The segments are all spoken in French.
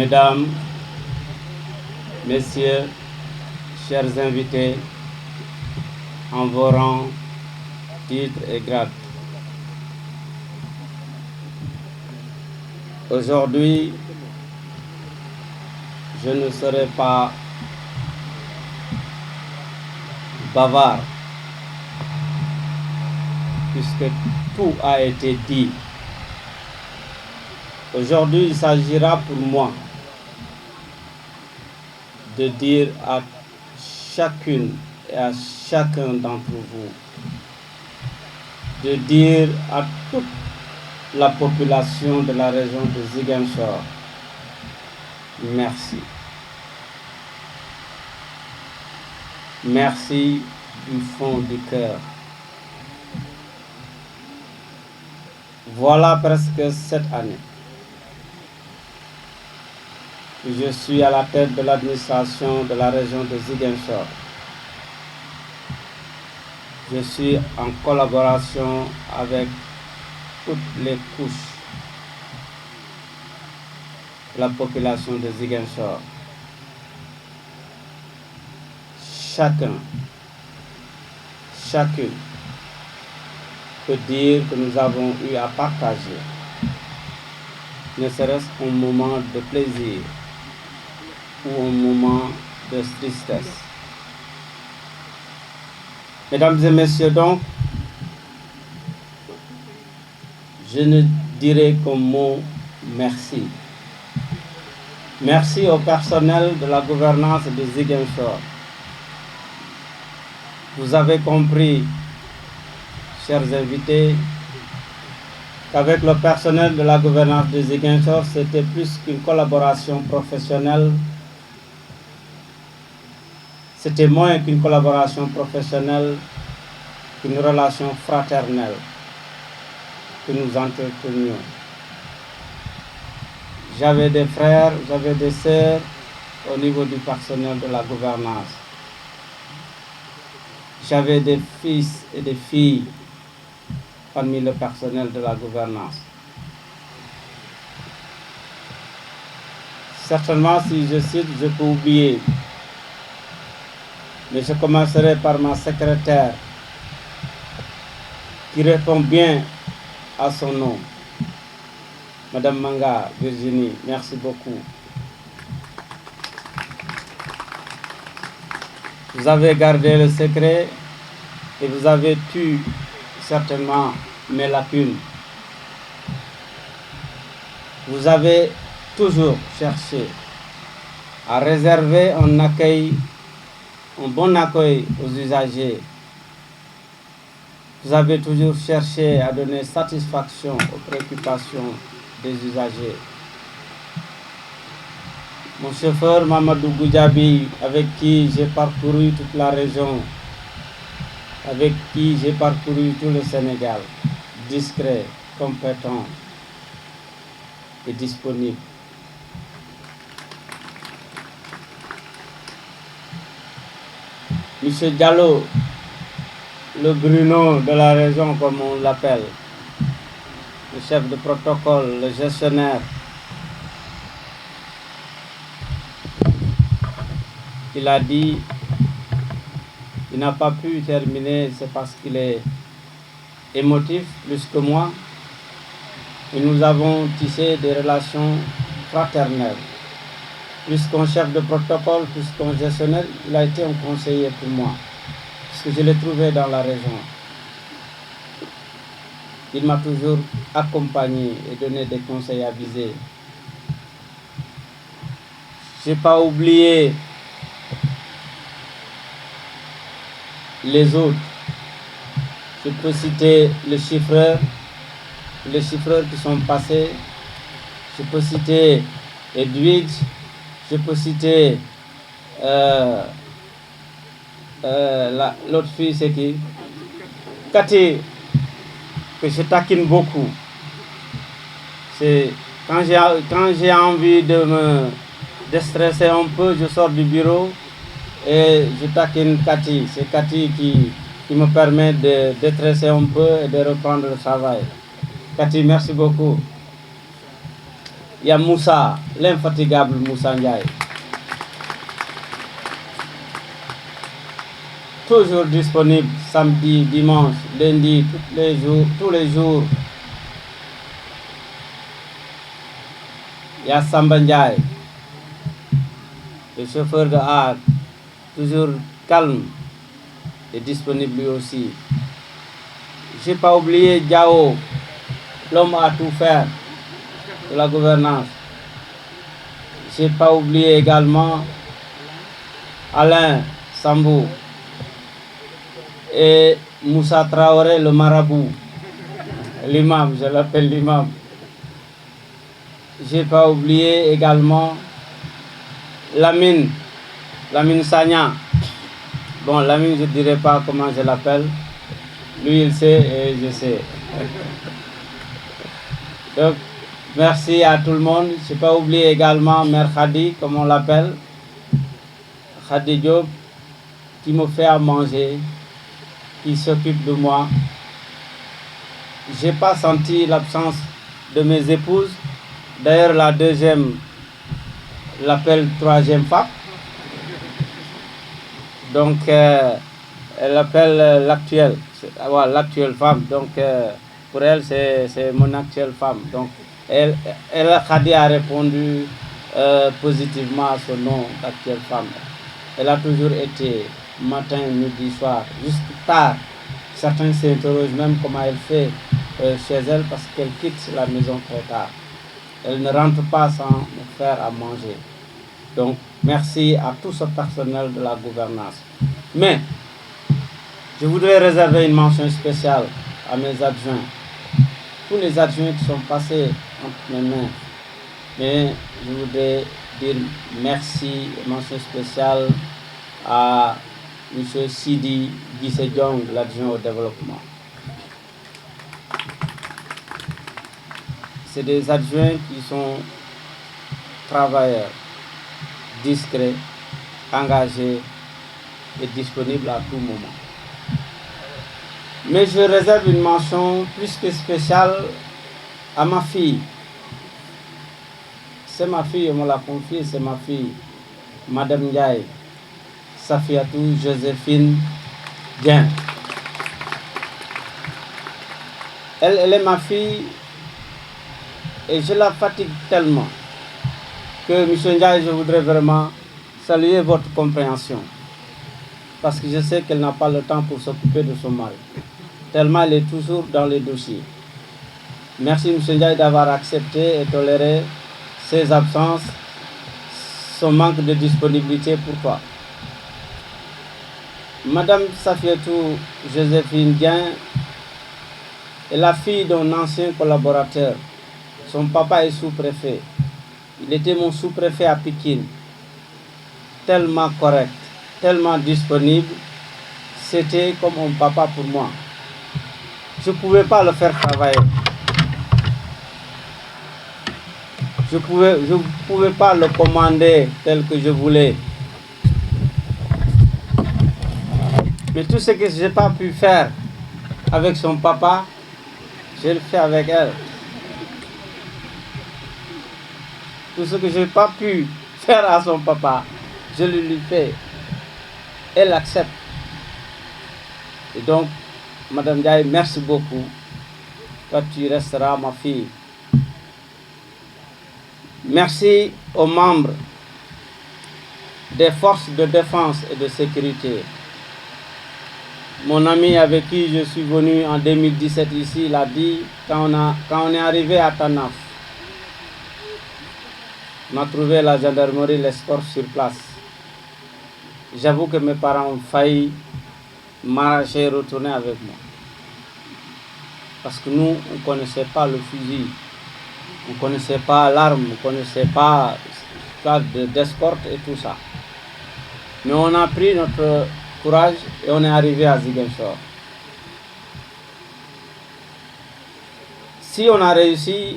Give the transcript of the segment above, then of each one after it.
Mesdames, Messieurs, chers invités, en vos rangs, titres et grades. Aujourd'hui, je ne serai pas bavard, puisque tout a été dit. Aujourd'hui, il s'agira pour moi de dire à chacune et à chacun d'entre vous, de dire à toute la population de la région de Ziguinchor, merci. Merci du fond du cœur. Voilà presque 7 années que je suis à la tête de l'administration de la région de Ziguinchor. Je suis en collaboration avec toutes les couches de la population de Ziguinchor. Chacune peut dire que nous avons eu à partager, ne serait-ce qu'un moment de plaisir ou un moment de tristesse. Mesdames et messieurs, donc, je ne dirai qu'un mot merci. Merci au personnel de la gouvernance de Ziguinchor. Vous avez compris, chers invités, qu'avec le personnel de la gouvernance de Ziguinchor, c'était plus qu'une collaboration professionnelle. C'était moins qu'une collaboration professionnelle, qu'une relation fraternelle que nous entretenions. J'avais des frères, j'avais des sœurs au niveau du personnel de la gouvernance. J'avais des fils et des filles parmi le personnel de la gouvernance. Certainement, si je cite, je peux oublier. Mais je commencerai par ma secrétaire qui répond bien à son nom. Madame Manga, Virginie, merci beaucoup. Vous avez gardé le secret et vous avez tué certainement mes lacunes. Vous avez toujours cherché à réserver un bon accueil aux usagers. Vous avez toujours cherché à donner satisfaction aux préoccupations des usagers. Mon chauffeur Mamadou Goudjabi, avec qui j'ai parcouru toute la région, avec qui j'ai parcouru tout le Sénégal, discret, compétent et disponible. Monsieur Diallo, le Bruno de la région, comme on l'appelle, le chef de protocole, le gestionnaire, il a dit qu'il n'a pas pu terminer, c'est parce qu'il est émotif plus que moi. Et nous avons tissé des relations fraternelles. Plus qu'un chef de protocole, plus qu'un gestionnaire, il a été un conseiller pour moi, puisque je l'ai trouvé dans la région. Il m'a toujours accompagné et donné des conseils avisés. Je n'ai pas oublié les autres. Je peux citer les chiffreurs qui sont passés. Je peux citer Edwidge. Je peux citer l'autre fille, c'est qui? Cathy, que je taquine beaucoup. C'est quand j'ai envie de me déstresser un peu, je sors du bureau et je taquine Cathy. C'est Cathy qui me permet de déstresser un peu et de reprendre le travail. Cathy, merci beaucoup. il y a Moussa, l'infatigable Moussa Ndiaye. Toujours disponible samedi, dimanche, lundi, tous les jours. Il y a Samba Ndiaye, le chauffeur de art, toujours calme et disponible lui aussi. Je n'ai pas oublié Diao, l'homme à tout faire de la gouvernance. Je n'ai pas oublié également Alain Sambou et Moussa Traoré, le marabout, l'imam, je l'appelle l'imam. Je n'ai pas oublié également Lamine Sagna. Bon, Lamine, je ne dirai pas comment je l'appelle. Lui, il sait et je sais. Donc, merci à tout le monde. Je n'ai pas oublié également Mère Khadi, comme on l'appelle. Khadi Diop, qui me fait à manger, qui s'occupe de moi. Je n'ai pas senti l'absence de mes épouses. D'ailleurs, la deuxième l'appelle troisième femme. Donc, elle appelle l'actuelle. L'actuelle femme. Donc, pour elle, c'est mon actuelle femme. Donc, Khadi a répondu positivement à son nom d'actuelle femme. Elle a toujours été matin, midi, soir, juste tard. Certains s'interrogent même comment elle fait chez elle parce qu'elle quitte la maison très tard. Elle ne rentre pas sans me faire à manger. Donc, merci à tout ce personnel de la gouvernance. Mais, je voudrais réserver une mention spéciale à mes adjoints. Tous les adjoints qui sont passés entre mes mains. Mais je voudrais dire merci, mention spéciale à M. Sidi Guissé-Diong, l'adjoint au développement. C'est des adjoints qui sont travailleurs, discrets, engagés et disponibles à tout moment. Mais je réserve une mention plus que spéciale à ma fille. C'est ma fille, on me l'a confiée, c'est ma fille, Madame Ndiaye, Safiatou Joséphine Dieng. Elle est ma fille et je la fatigue tellement que, M. Ndiaye, je voudrais vraiment saluer votre compréhension. Parce que je sais qu'elle n'a pas le temps pour s'occuper de son mari. Tellement elle est toujours dans les dossiers. Merci, M. Ndiaye, d'avoir accepté et toléré ses absences, son manque de disponibilité pour toi. Madame Safiatou Joséphine Dieng est la fille d'un ancien collaborateur. Son papa est sous-préfet. Il était mon sous-préfet à Pikine. Tellement correct, tellement disponible. C'était comme un papa pour moi. Je ne pouvais pas le faire travailler. Je ne pouvais pas le commander tel que je voulais. Mais tout ce que je n'ai pas pu faire avec son papa, je le fais avec elle. Tout ce que je n'ai pas pu faire à son papa, je le lui fais. Elle accepte. Et donc, Madame Ndiaye, merci beaucoup. Toi, tu resteras ma fille. Merci aux membres des forces de défense et de sécurité. Mon ami avec qui je suis venu en 2017 ici l'a dit, quand on est arrivé à Tanaf, on a trouvé la gendarmerie, l'escorte sur place. J'avoue que mes parents ont failli m'arracher et retourner avec moi. Parce que nous, on ne connaissait pas le fusil, on ne connaissait pas l'arme, on ne connaissait pas d'escorte et tout ça. Mais on a pris notre courage et on est arrivé à Ziguinchor. Si on a réussi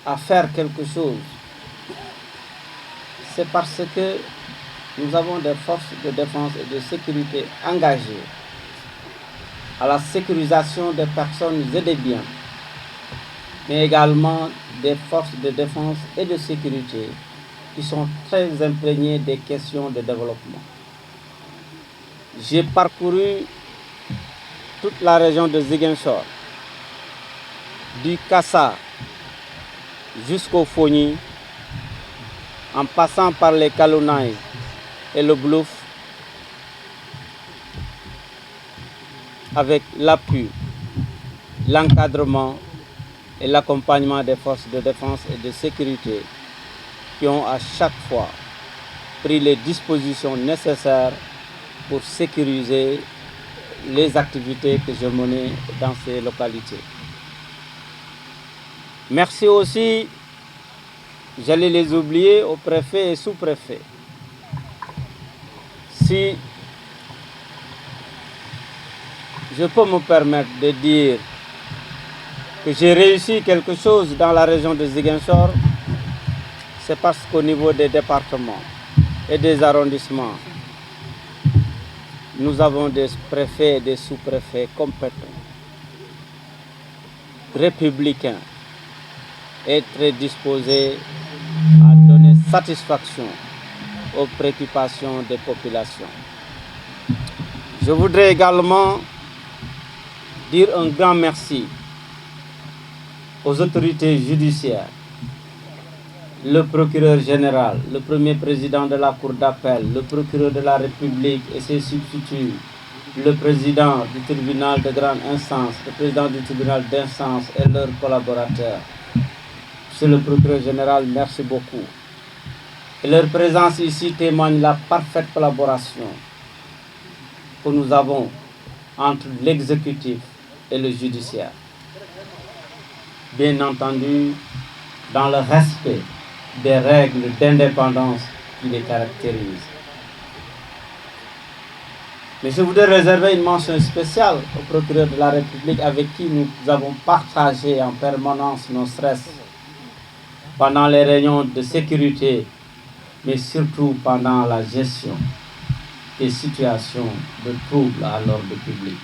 à faire quelque chose, c'est parce que nous avons des forces de défense et de sécurité engagées à la sécurisation des personnes et des biens. mais également des forces de défense et de sécurité qui sont très imprégnées des questions de développement. J'ai parcouru toute la région de Ziguinchor, du Kassa jusqu'au Fogny, en passant par les Kalounaï et le Blouf, avec l'appui, l'encadrement et l'accompagnement des forces de défense et de sécurité qui ont à chaque fois pris les dispositions nécessaires pour sécuriser les activités que je menais dans ces localités. Merci aussi, j'allais les oublier, aux préfets et sous-préfets. Si je peux me permettre de dire que j'ai réussi quelque chose dans la région de Ziguinchor, c'est parce qu'au niveau des départements et des arrondissements, nous avons des préfets et des sous-préfets compétents, républicains et très disposés à donner satisfaction aux préoccupations des populations. Je voudrais également dire un grand merci aux autorités judiciaires, le procureur général, le premier président de la Cour d'appel, le procureur de la République et ses substituts, le président du tribunal de grande instance, le président du tribunal d'instance et leurs collaborateurs. Monsieur le procureur général, merci beaucoup. Et leur présence ici témoigne la parfaite collaboration que nous avons entre l'exécutif et le judiciaire. Bien entendu, dans le respect des règles d'indépendance qui les caractérisent. Mais je voudrais réserver une mention spéciale au procureur de la République avec qui nous avons partagé en permanence nos stress pendant les réunions de sécurité, mais surtout pendant la gestion des situations de troubles à l'ordre public.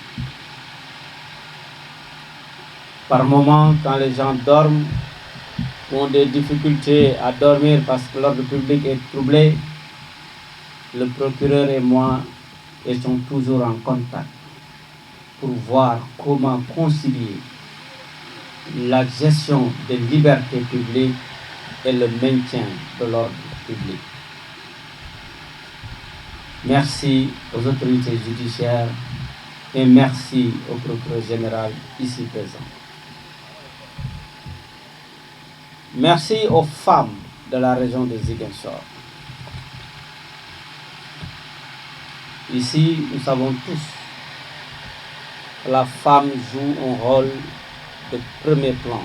Par moments, quand les gens dorment, ont des difficultés à dormir parce que l'ordre public est troublé, le procureur et moi étions toujours en contact pour voir comment concilier la gestion des libertés publiques et le maintien de l'ordre public. Merci aux autorités judiciaires et merci au procureur général ici présent. Merci aux femmes de la région de Ziguinchor. Ici, nous savons tous que la femme joue un rôle de premier plan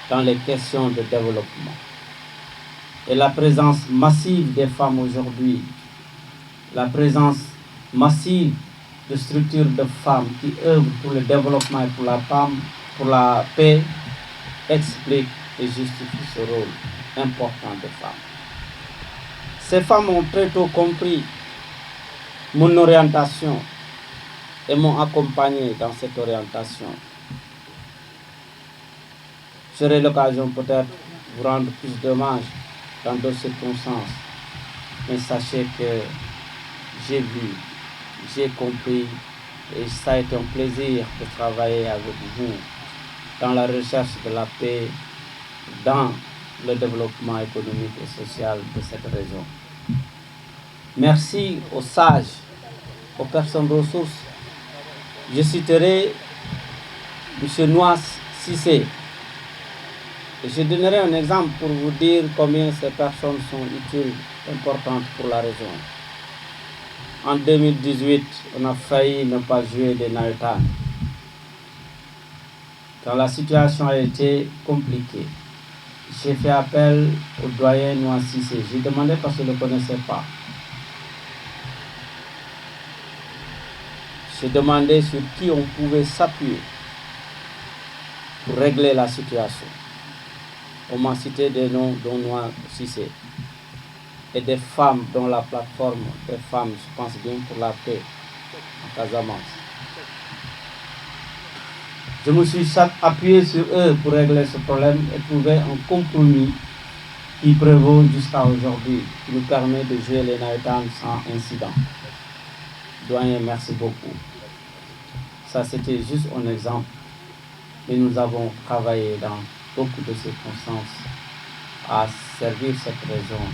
dans les questions de développement. Et la présence massive des femmes aujourd'hui, la présence massive de structures de femmes qui œuvrent pour le développement et pour la paix, explique et justifie ce rôle important des femmes. Ces femmes ont très tôt compris mon orientation et m'ont accompagné dans cette orientation. J'aurai l'occasion peut-être de vous rendre plus d'hommages dans d'autres circonstances, mais sachez que j'ai vu, j'ai compris et ça a été un plaisir de travailler avec vous dans la recherche de la paix, dans le développement économique et social de cette région. Merci aux sages, aux personnes ressources. Je citerai M. Noas Cissé. Et je donnerai un exemple pour vous dire combien ces personnes sont utiles, importantes pour la région. En 2018, on a failli ne pas jouer des Naïtan. Quand la situation a été compliquée, j'ai fait appel au doyen Noas Cissé. J'ai demandé parce que je ne le connaissais pas. J'ai demandé sur qui on pouvait s'appuyer pour régler la situation. On m'a cité des noms dont Noas Cissé et des femmes dont la plateforme des femmes, je pense bien, pour la paix en Casamance. Je me suis appuyé sur eux pour régler ce problème et trouver un compromis qui prévaut jusqu'à aujourd'hui, qui nous permet de jouer les navétanes sans incident. Doyen, merci beaucoup. Ça, c'était juste un exemple. Mais nous avons travaillé dans beaucoup de circonstances à servir cette région.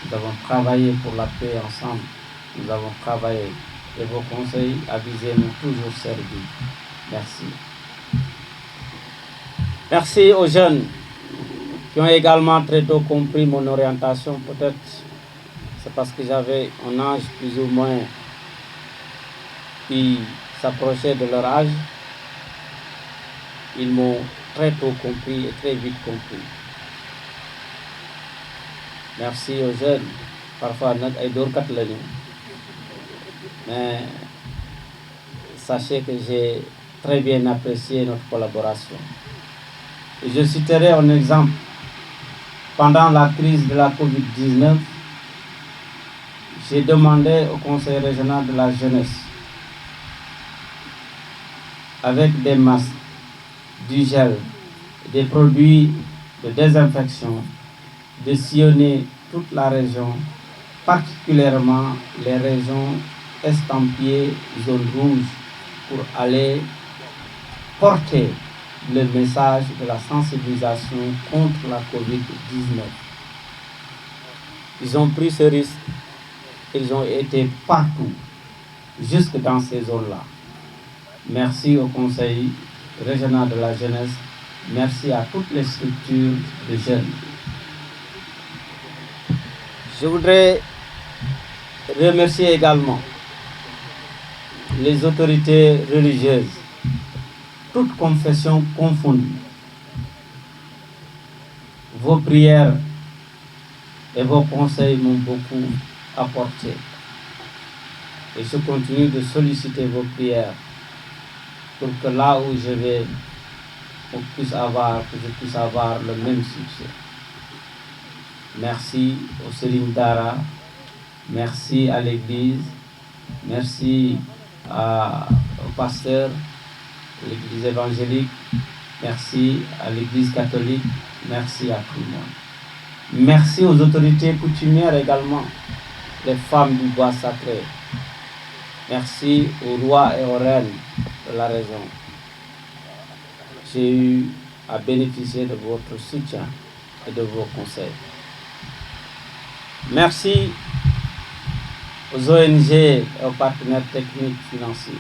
Nous avons travaillé pour la paix ensemble. Nous avons travaillé et vos conseils avisés m'ont toujours servi. Merci. Merci aux jeunes qui ont également très tôt compris mon orientation. Peut-être c'est parce que j'avais un âge plus ou moins qui s'approchait de leur âge. Ils m'ont très tôt compris et très vite compris. Merci aux jeunes. Parfois, nous sommes mais sachez que j'ai très bien apprécié notre collaboration. Et je citerai un exemple. Pendant la crise de la COVID-19, j'ai demandé au Conseil régional de la jeunesse, avec des masques, du gel, des produits de désinfection, de sillonner toute la région, particulièrement les régions estampillées zone rouge, pour aller porter le message de la sensibilisation contre la COVID-19. Ils ont pris ce risque, ils ont été partout, jusque dans ces zones-là. Merci au Conseil régional de la jeunesse, merci à toutes les structures de jeunes. Je voudrais remercier également les autorités religieuses, toutes confessions confondues. Vos prières et vos conseils m'ont beaucoup apporté. Et je continue de solliciter vos prières pour que là où je vais, que je puisse avoir le même succès. Merci au Serigne Dara, merci à l'Église, merci au pasteur, l'Église évangélique, merci à l'Église catholique, merci à tout le monde. Merci aux autorités coutumières également, les femmes du bois sacré. Merci aux rois et aux reines de la région. J'ai eu à bénéficier de votre soutien et de vos conseils. Merci aux ONG et aux partenaires techniques financiers.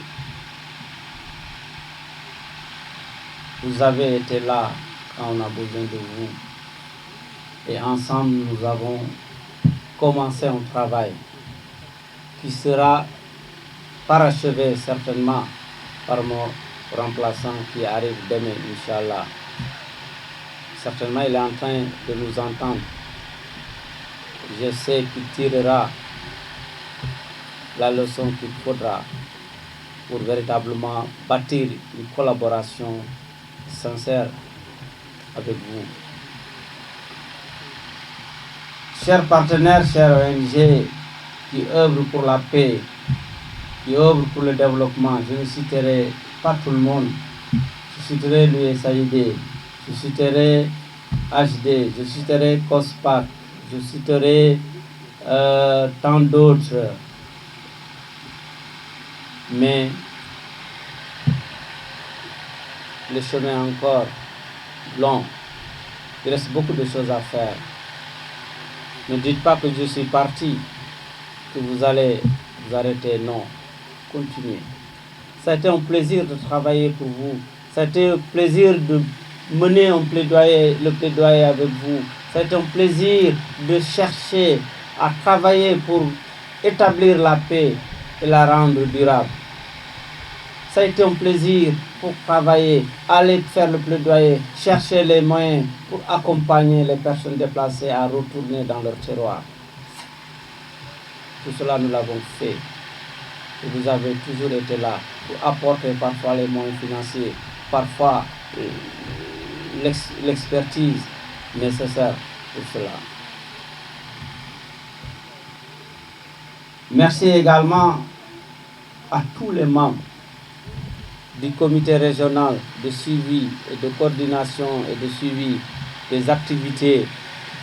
Vous avez été là quand on a besoin de vous. Et ensemble, nous avons commencé un travail qui sera parachevé certainement par mon remplaçant qui arrive demain, Inch'Allah. Certainement, il est en train de nous entendre. Je sais qu'il tirera la leçon qu'il faudra pour véritablement bâtir une collaboration sincère avec vous. Chers partenaires, chers ONG qui œuvrent pour la paix, qui œuvrent pour le développement, je ne citerai pas tout le monde. Je citerai l'USAID, je citerai HD, je citerai COSPAC, je citerai tant d'autres. Mais le chemin est encore long. Il reste beaucoup de choses à faire. Ne dites pas que je suis parti, que vous allez vous arrêter. Non, continuez. Ça a été un plaisir de travailler pour vous. Ça a été un plaisir de mener le plaidoyer avec vous. Ça a été un plaisir de chercher à travailler pour établir la paix et la rendre durable. Ça a été un plaisir pour travailler, aller faire le plaidoyer, chercher les moyens pour accompagner les personnes déplacées à retourner dans leur terroir. Tout cela, nous l'avons fait. Et vous avez toujours été là pour apporter parfois les moyens financiers, parfois l'expertise nécessaire pour cela. Merci également à tous les membres du comité régional de suivi et de coordination et de suivi des activités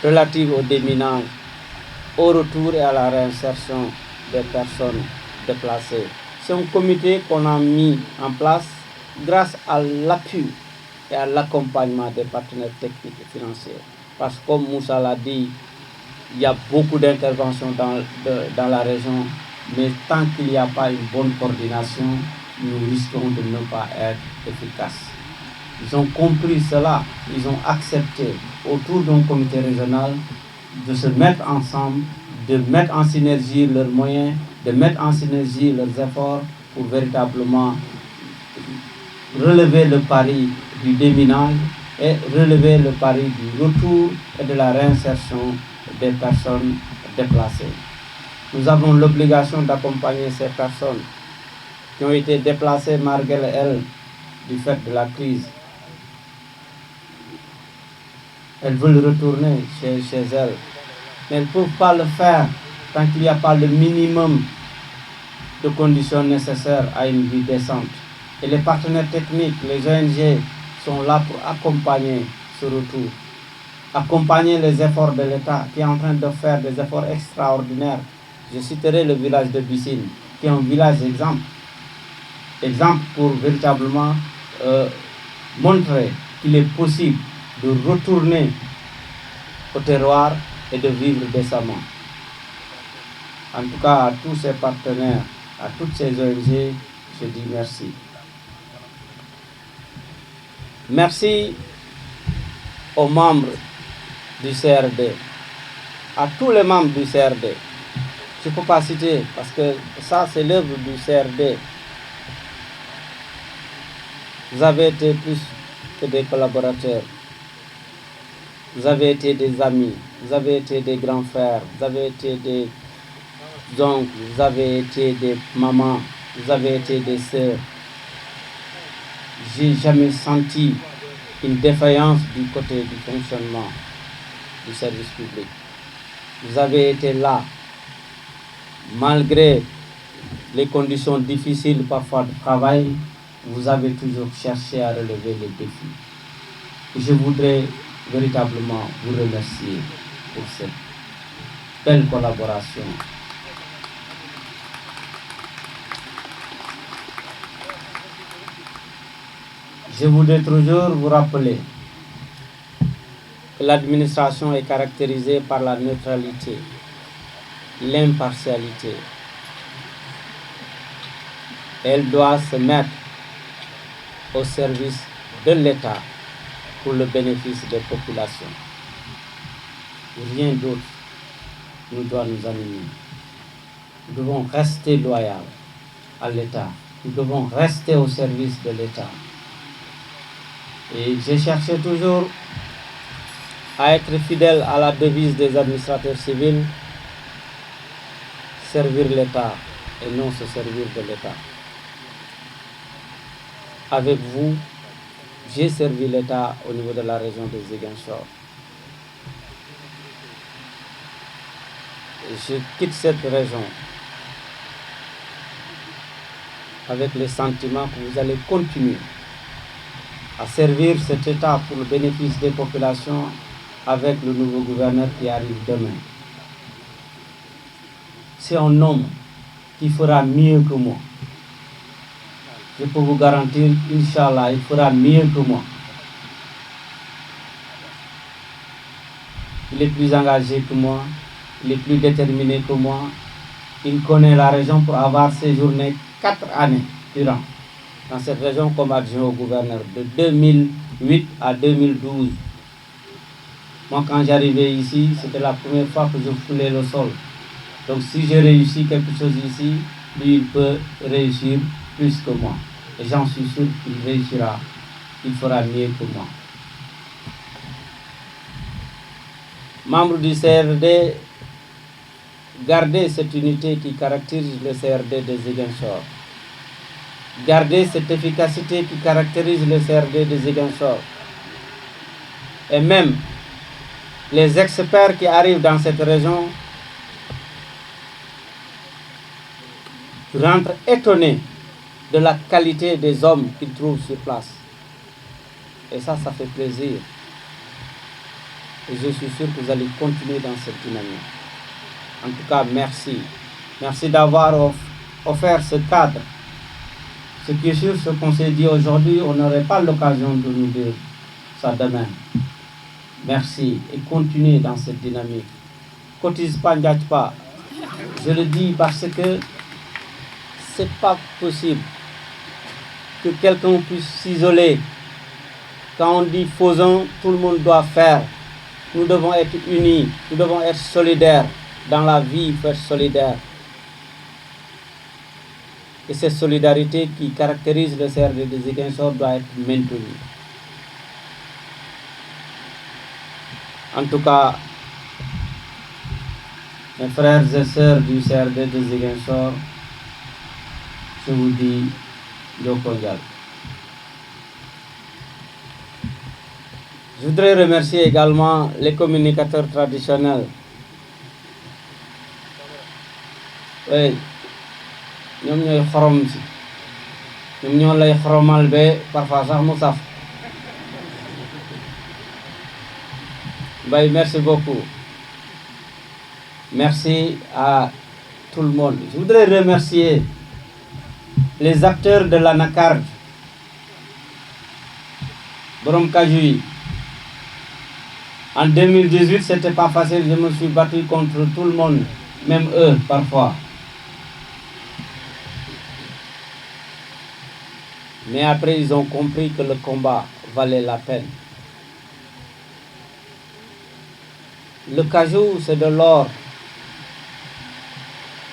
relatives au déminage, au retour et à la réinsertion des personnes déplacées. C'est un comité qu'on a mis en place grâce à l'appui et à l'accompagnement des partenaires techniques et financiers. Parce que comme Moussa l'a dit, il y a beaucoup d'interventions dans la région, mais tant qu'il n'y a pas une bonne coordination, nous risquons de ne pas être efficaces. Ils ont compris cela, ils ont accepté autour d'un comité régional de se mettre ensemble, de mettre en synergie leurs moyens, de mettre en synergie leurs efforts pour véritablement relever le pari du déminage et relever le pari du retour et de la réinsertion des personnes déplacées. Nous avons l'obligation d'accompagner ces personnes qui ont été déplacées malgré elles du fait de la crise. Elles veulent retourner chez elles, mais elles ne peuvent pas le faire tant qu'il n'y a pas le minimum de conditions nécessaires à une vie décente. Et les partenaires techniques, les ONG, sont là pour accompagner ce retour, accompagner les efforts de l'État qui est en train de faire des efforts extraordinaires. Je citerai le village de Bissine, qui est un village exemple pour véritablement montrer qu'il est possible de retourner au terroir et de vivre décemment. En tout cas, à tous ces partenaires, à toutes ces ONG, je dis merci. Merci aux membres du CRD, à tous les membres du CRD. Je ne peux pas citer parce que ça, c'est l'œuvre du CRD. Vous avez été plus que des collaborateurs. Vous avez été des amis, vous avez été des grands frères, vous avez été des oncles, vous avez été des mamans, vous avez été des sœurs. J'ai jamais senti une défaillance du côté du fonctionnement du service public. Vous avez été là, malgré les conditions difficiles parfois de travail, vous avez toujours cherché à relever les défis. Et je voudrais véritablement vous remercier pour cette belle collaboration. Je voudrais toujours vous rappeler que l'administration est caractérisée par la neutralité, l'impartialité. Elle doit se mettre au service de l'État pour le bénéfice des populations. Rien d'autre ne doit nous animer. Nous devons rester loyaux à l'État. Nous devons rester au service de l'État. Et j'ai cherché toujours à être fidèle à la devise des administrateurs civils, servir l'État et non se servir de l'État. Avec vous, j'ai servi l'État au niveau de la région de Ziguinchor. Je quitte cette région avec le sentiment que vous allez continuer à servir cet État pour le bénéfice des populations avec le nouveau gouverneur qui arrive demain. C'est un homme qui fera mieux que moi. Je peux vous garantir, Inch'Allah, il fera mieux que moi. Il est plus engagé que moi, il est plus déterminé que moi. Il connaît la région pour avoir séjourné 4 années durant dans cette région comme adjoint au gouverneur de 2008 à 2012. Moi, quand j'arrivais ici, c'était la première fois que je foulais le sol. Donc si j'ai réussi quelque chose ici, lui, il peut réussir plus que moi. Et j'en suis sûr qu'il réussira, il fera mieux que moi. Membres du CRD, gardez cette unité qui caractérise le CRD de Ziguinchor. Gardez cette efficacité qui caractérise le CRD de Ziguinchor. Et même les experts qui arrivent dans cette région rentrent étonnés de la qualité des hommes qu'ils trouvent sur place. Et ça fait plaisir. Et je suis sûr que vous allez continuer dans cette dynamique. En tout cas, merci. Merci d'avoir offert ce cadre. Ce qui est sûr, ce qu'on s'est dit aujourd'hui, on n'aurait pas l'occasion de nous dire ça demain. Merci et continuez dans cette dynamique. Cotise pas, n'gâte pas. Je le dis parce que c'est pas possible que quelqu'un puisse s'isoler. Quand on dit faisons, tout le monde doit faire. Nous devons être unis, nous devons être solidaires. Dans la vie, il faut être solidaire. Et cette solidarité qui caractérise le CRD de Ziguinchor doit être maintenue. En tout cas, mes frères et sœurs du CRD de Ziguinchor, je vous dis Djokonjal. Je voudrais remercier également les communicateurs traditionnels. Oui, ñoom ñooy xorom si ñoom ñoo lay xoromal ba parfois sax mu saf. Merci beaucoup. Merci à tout le monde. Je voudrais remercier les acteurs de l'anacarde. Borom Kaju. En 2018, c'était pas facile, je me suis battu contre tout le monde, même eux parfois. Mais après, ils ont compris que le combat valait la peine. Le cajou, c'est de l'or.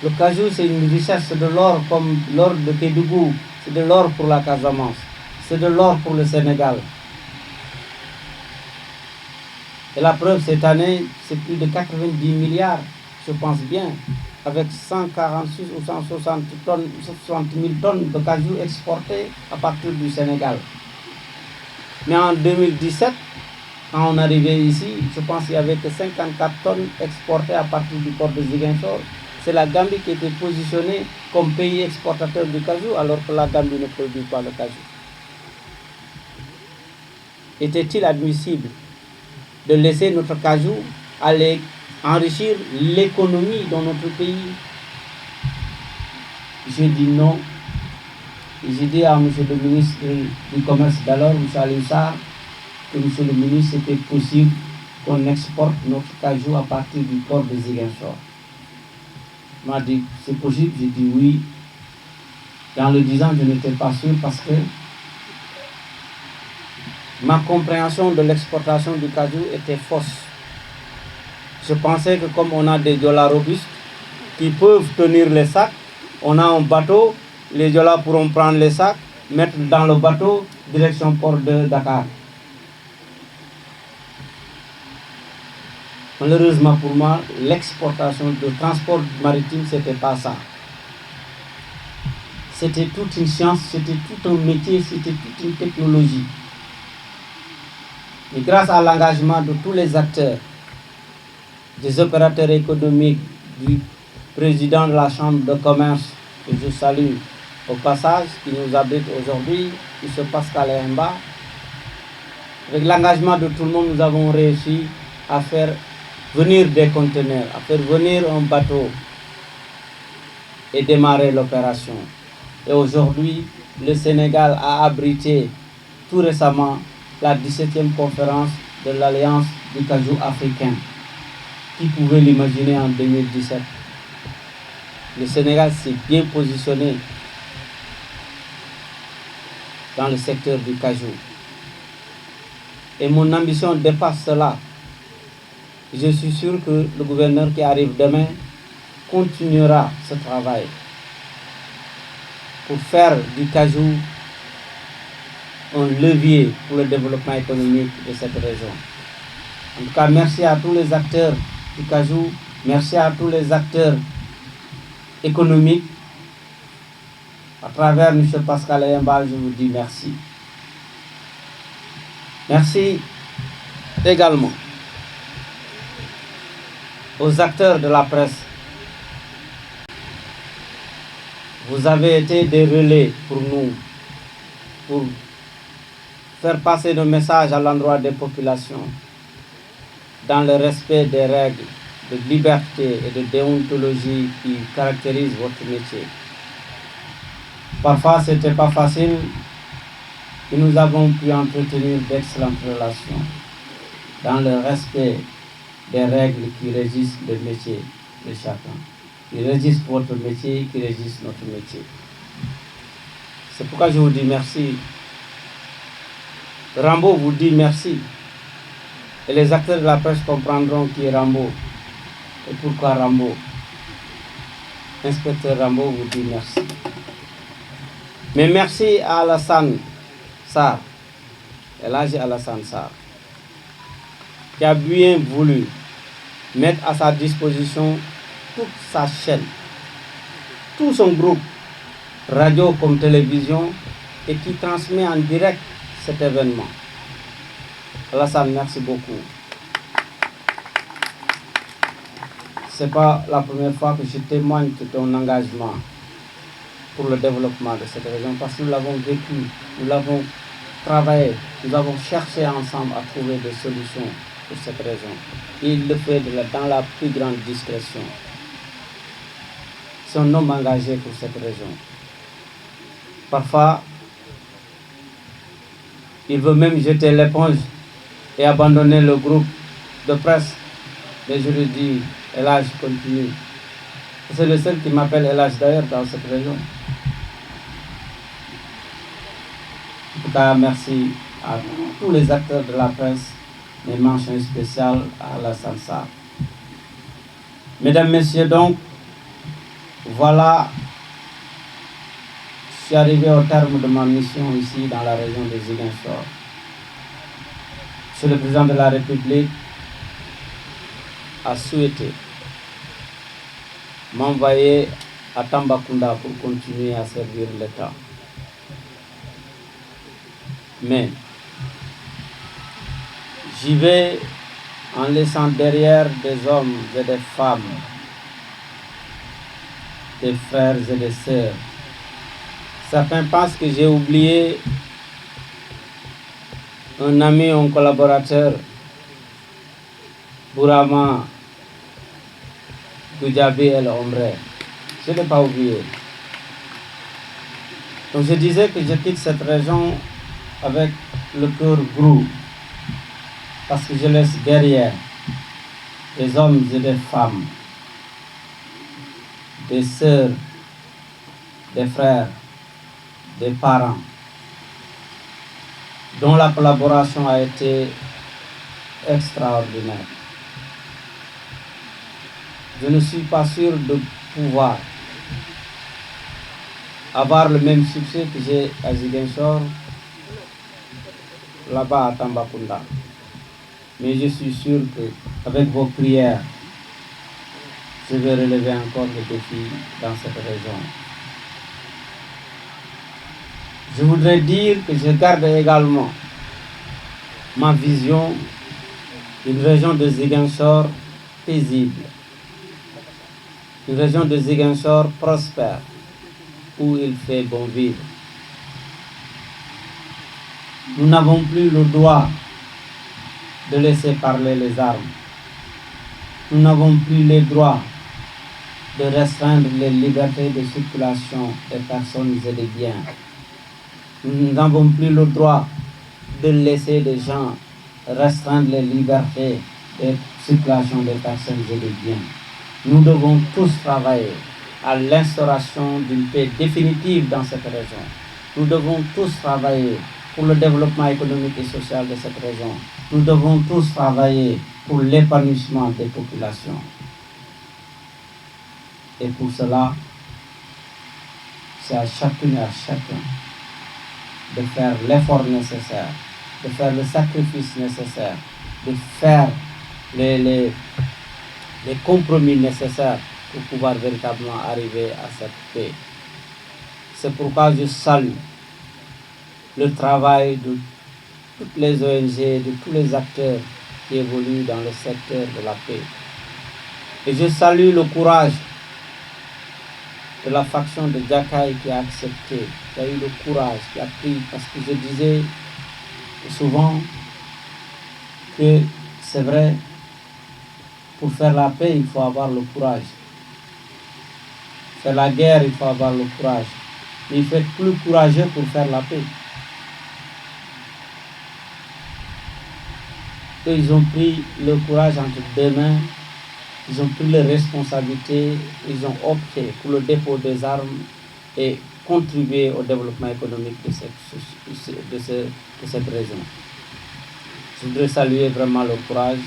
Le cajou, c'est une richesse, c'est de l'or comme l'or de Kédougou. C'est de l'or pour la Casamance. C'est de l'or pour le Sénégal. Et la preuve, cette année, c'est plus de 90 milliards, je pense bien, avec 146 ou 160 000 tonnes de cajou exportées à partir du Sénégal. Mais en 2017, quand on arrivait ici, je pense qu'il n'y avait que 54 tonnes exportées à partir du port de Ziguinchor. C'est la Gambie qui était positionnée comme pays exportateur du cajou, alors que la Gambie ne produit pas le cajou. Était-il admissible de laisser notre cajou aller enrichir l'économie dans notre pays? Je dis non. J'ai dit à M. le ministre du Commerce d'alors, M. Alissar, que M. le ministre, c'était possible qu'on exporte notre cajou à partir du port de Ziguinchor. Il m'a dit, c'est possible? J'ai dit oui. Dans le 10 ans, je n'étais pas sûr parce que ma compréhension de l'exportation du cajou était fausse. Je pensais que comme on a des diolas robustes qui peuvent tenir les sacs, on a un bateau, les diolas pourront prendre les sacs, mettre dans le bateau, direction port de Dakar. Malheureusement pour moi, l'exportation de transport maritime, c'était pas ça. C'était toute une science, c'était tout un métier, c'était toute une technologie. Et grâce à l'engagement de tous les acteurs, des opérateurs économiques, du président de la Chambre de commerce, que je salue au passage, qui nous abrite aujourd'hui, M. Pascal Emba, avec l'engagement de tout le monde, nous avons réussi à faire venir des conteneurs, à faire venir un bateau et démarrer l'opération. Et aujourd'hui, le Sénégal a abrité tout récemment la 17e conférence de l'Alliance du cajou africain. Qui pouvait l'imaginer en 2017? Le Sénégal s'est bien positionné dans le secteur du cajou. Et mon ambition dépasse cela. Je suis sûr que le gouverneur qui arrive demain continuera ce travail pour faire du cajou un levier pour le développement économique de cette région. En tout cas, merci à tous les acteurs du cajou, merci à tous les acteurs économiques. À travers M. Pascal Emba, je vous dis merci. Merci également aux acteurs de la presse. Vous avez été des relais pour nous, pour faire passer nos messages à l'endroit des populations, dans le respect des règles de liberté et de déontologie qui caractérisent votre métier. Parfois, ce n'était pas facile, mais nous avons pu entretenir d'excellentes relations dans le respect des règles qui régissent le métier de chacun, qui régissent votre métier, qui régissent notre métier. C'est pourquoi je vous dis merci. Rambo vous dit merci. Et les acteurs de la presse comprendront qui est Rambo et pourquoi Rambo. Inspecteur Rambo vous dit merci. Mais merci à Alassane Sarr, Elhadji Alassane Sarr, qui a bien voulu mettre à sa disposition toute sa chaîne, tout son groupe, radio comme télévision, et qui transmet en direct cet événement. Alassane, merci beaucoup. Ce n'est pas la première fois que je témoigne de ton engagement pour le développement de cette région, parce que nous l'avons vécu, nous l'avons travaillé, nous avons cherché ensemble à trouver des solutions pour cette région. Et il le fait dans la plus grande discrétion. C'est un homme engagé pour cette région. Parfois, il veut même jeter l'éponge et abandonner le groupe de presse. Mais je lui dis, Elhadji, continue. C'est le seul qui m'appelle Elhadji d'ailleurs dans cette région. En tout cas, merci à tous les acteurs de la presse, mais mention spéciale à Alassane Sarr. Mesdames, Messieurs, donc, voilà, je suis arrivé au terme de ma mission ici dans la région de Ziguinchor. Monsieur le Président de la République a souhaité m'envoyer à Tambacounda pour continuer à servir l'État. Mais j'y vais en laissant derrière des hommes et des femmes, des frères et des sœurs. Certains pensent que j'ai oublié un ami, un collaborateur, Bourama Goudiaby El Omre. Je ne l'ai pas oublié. Donc je disais que je quitte cette région avec le cœur gros, parce que je laisse derrière des hommes et des femmes, des sœurs, des frères, des parents, dont la collaboration a été extraordinaire. Je ne suis pas sûr de pouvoir avoir le même succès que j'ai à Ziguinchor, là-bas à Tambacounda. Mais je suis sûr qu'avec vos prières, je vais relever encore les défis dans cette région. Je voudrais dire que je garde également ma vision d'une région de Ziguinchor paisible, une région de Ziguinchor prospère, où il fait bon vivre. Nous n'avons plus le droit de laisser parler les armes. Nous n'avons plus le droit de restreindre les libertés de circulation des personnes et des biens. Nous n'avons plus le droit de laisser des gens restreindre les libertés de circulation des personnes et des biens. Nous devons tous travailler à l'instauration d'une paix définitive dans cette région. Nous devons tous travailler pour le développement économique et social de cette région. Nous devons tous travailler pour l'épanouissement des populations. Et pour cela, c'est à chacune et à chacun de faire l'effort nécessaire, de faire le sacrifice nécessaire, de faire les compromis nécessaires pour pouvoir véritablement arriver à cette paix. C'est pourquoi je salue le travail de toutes les ONG, de tous les acteurs qui évoluent dans le secteur de la paix. Et je salue le courage de la faction de Djakai qui a accepté, qui a eu le courage, qui a pris, parce que je disais souvent que c'est vrai, pour faire la paix, il faut avoir le courage. Faire la guerre, il faut avoir le courage. Mais il faut être plus courageux pour faire la paix. Eux, ils ont pris le courage entre deux mains, ils ont pris les responsabilités, ils ont opté pour le dépôt des armes et contribuer au développement économique de cette région. Je voudrais saluer vraiment leur courage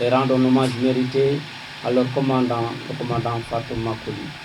et rendre un hommage mérité à leur commandant, le commandant Fatou Makoli.